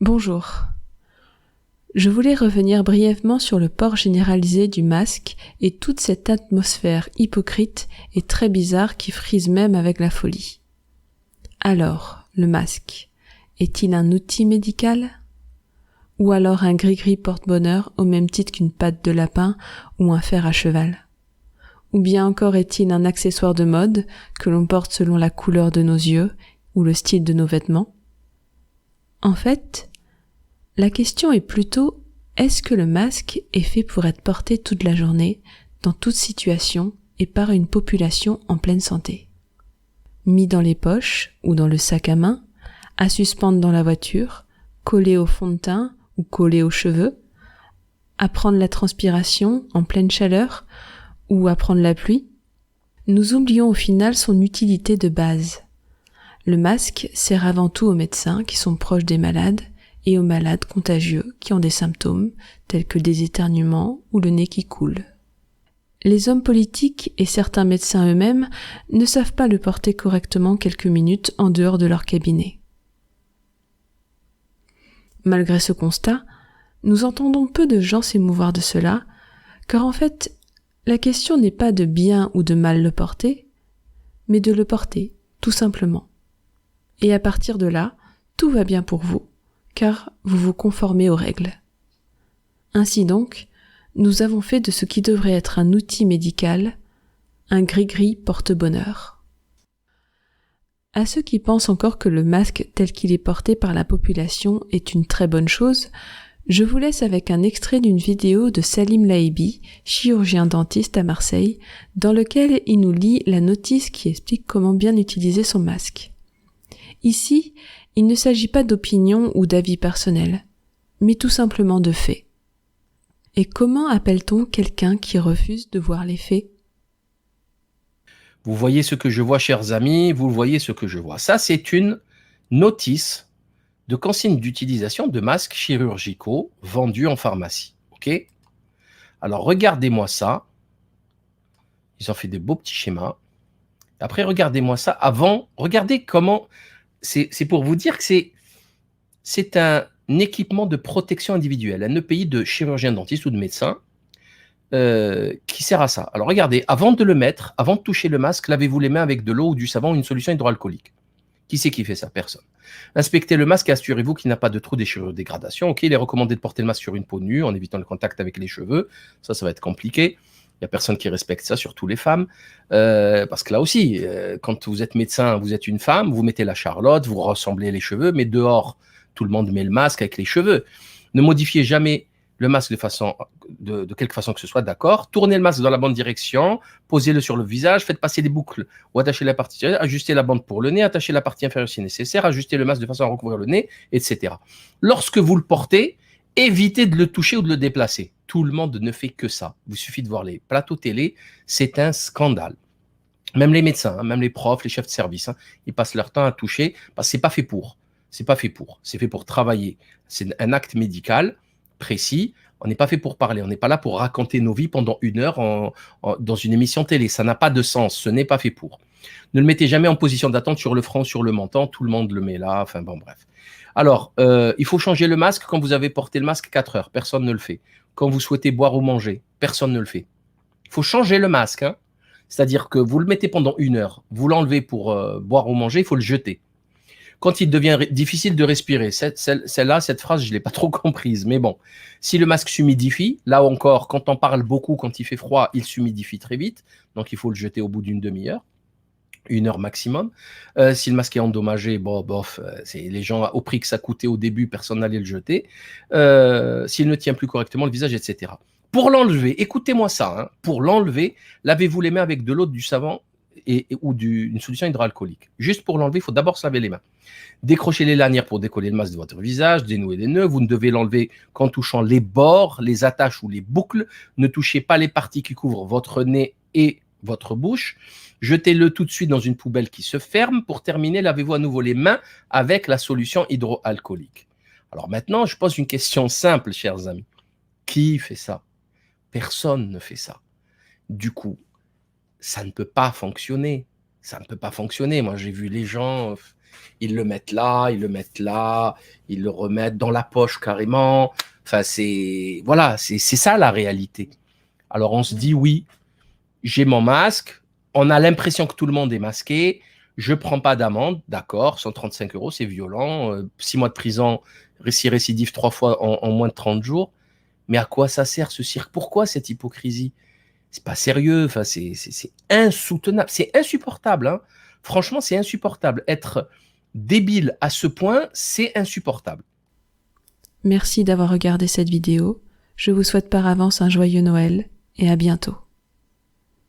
Bonjour. Je voulais revenir brièvement sur le port généralisé du masque et toute cette atmosphère hypocrite et très bizarre qui frise même avec la folie. Alors, le masque, est-il un outil médical ? Ou alors un gris-gris porte-bonheur au même titre qu'une patte de lapin ou un fer à cheval ? Ou bien encore est-il un accessoire de mode que l'on porte selon la couleur de nos yeux ou le style de nos vêtements ? En fait, la question est plutôt, est-ce que le masque est fait pour être porté toute la journée, dans toute situation et par une population en pleine santé ? Mis dans les poches ou dans le sac à main, à suspendre dans la voiture, collé au fond de teint ou collé aux cheveux, à prendre la transpiration en pleine chaleur ou à prendre la pluie, nous oublions au final son utilité de base. Le masque sert avant tout aux médecins qui sont proches des malades et aux malades contagieux qui ont des symptômes tels que des éternuements ou le nez qui coule. Les hommes politiques et certains médecins eux-mêmes ne savent pas le porter correctement quelques minutes en dehors de leur cabinet. Malgré ce constat, nous entendons peu de gens s'émouvoir de cela, car en fait, la question n'est pas de bien ou de mal le porter, mais de le porter, tout simplement. Et à partir de là, tout va bien pour vous, car vous vous conformez aux règles. Ainsi donc, nous avons fait de ce qui devrait être un outil médical, un gris-gris porte-bonheur. À ceux qui pensent encore que le masque tel qu'il est porté par la population est une très bonne chose, je vous laisse avec un extrait d'une vidéo de Salim Laïbi, chirurgien dentiste à Marseille, dans lequel il nous lit la notice qui explique comment bien utiliser son masque. Ici, il ne s'agit pas d'opinion ou d'avis personnel, mais tout simplement de faits. Et comment appelle-t-on quelqu'un qui refuse de voir les faits ? Vous voyez ce que je vois, chers amis, vous voyez ce que je vois. Ça, c'est une notice de consigne d'utilisation de masques chirurgicaux vendus en pharmacie. OK ? Alors, regardez-moi ça. Ils ont fait des beaux petits schémas. Après, regardez-moi ça. Avant, regardez comment... C'est pour vous dire que c'est un équipement de protection individuelle, un EPI de chirurgien dentiste ou de médecin qui sert à ça. Alors regardez, avant de le mettre, avant de toucher le masque, lavez-vous les mains avec de l'eau ou du savon ou une solution hydroalcoolique. Qui c'est qui fait ça? Personne. Inspectez le masque et assurez-vous qu'il n'a pas de trou, déchirure ou dégradation. Ok, il est recommandé de porter le masque sur une peau nue en évitant le contact avec les cheveux. Ça va être compliqué. Il n'y a personne qui respecte ça, surtout les femmes. Parce que là aussi, quand vous êtes médecin, vous êtes une femme, vous mettez la charlotte, vous ressemblez les cheveux, mais dehors, tout le monde met le masque avec les cheveux. Ne modifiez jamais le masque de quelque façon que ce soit, d'accord. Tournez le masque dans la bonne direction, posez-le sur le visage, faites passer des boucles ou attachez la partie supérieure, ajustez la bande pour le nez, attachez la partie inférieure si nécessaire, ajustez le masque de façon à recouvrir le nez, etc. Lorsque vous le portez, évitez de le toucher ou de le déplacer. Tout le monde ne fait que ça. Il suffit de voir les plateaux télé, c'est un scandale. Même les médecins, même les profs, les chefs de service, ils passent leur temps à toucher parce que c'est pas fait pour. C'est pas fait pour. C'est fait pour travailler. C'est un acte médical précis. On n'est pas fait pour parler. On n'est pas là pour raconter nos vies pendant 1 heure dans une émission télé. Ça n'a pas de sens. Ce n'est pas fait pour. Ne le mettez jamais en position d'attente sur le front, sur le menton. Tout le monde le met là. Enfin bon, bref. Alors, il faut changer le masque quand vous avez porté le masque 4 heures. Personne ne le fait. Quand vous souhaitez boire ou manger, personne ne le fait. Il faut changer le masque. C'est-à-dire que vous le mettez pendant 1 heure. Vous l'enlevez pour boire ou manger, il faut le jeter. Quand il devient difficile de respirer, celle-là, cette phrase, je ne l'ai pas trop comprise. Mais bon, si le masque s'humidifie, là encore, quand on parle beaucoup, quand il fait froid, il s'humidifie très vite. Donc, il faut le jeter au bout d'une demi-heure. 1 heure maximum. Si le masque est endommagé, c'est les gens, au prix que ça coûtait au début, personne n'allait le jeter. S'il ne tient plus correctement le visage, etc. Pour l'enlever, écoutez-moi ça, pour l'enlever, lavez-vous les mains avec de l'eau, du savon ou une solution hydroalcoolique. Juste pour l'enlever, il faut d'abord se laver les mains. Décrochez les lanières pour décoller le masque de votre visage, dénouez les nœuds. Vous ne devez l'enlever qu'en touchant les bords, les attaches ou les boucles. Ne touchez pas les parties qui couvrent votre nez et votre bouche. Jetez-le tout de suite dans une poubelle qui se ferme. Pour terminer, lavez-vous à nouveau les mains avec la solution hydroalcoolique. Alors maintenant, je pose une question simple, chers amis. Qui fait ça? Personne ne fait ça. Du coup, ça ne peut pas fonctionner. Ça ne peut pas fonctionner. Moi, j'ai vu les gens Ils le mettent là, ils le remettent dans la poche carrément. Enfin, c'est ça la réalité. Alors on se dit oui, j'ai mon masque, on a l'impression que tout le monde est masqué, je prends pas d'amende, d'accord, 135 €, c'est violent, 6 mois de prison, récidive 3 fois en moins de 30 jours. Mais à quoi ça sert ce cirque? Pourquoi cette hypocrisie? C'est pas sérieux, enfin, c'est insoutenable, c'est insupportable, hein. Franchement, c'est insupportable. Être débile à ce point, c'est insupportable. Merci d'avoir regardé cette vidéo. Je vous souhaite par avance un joyeux Noël et à bientôt.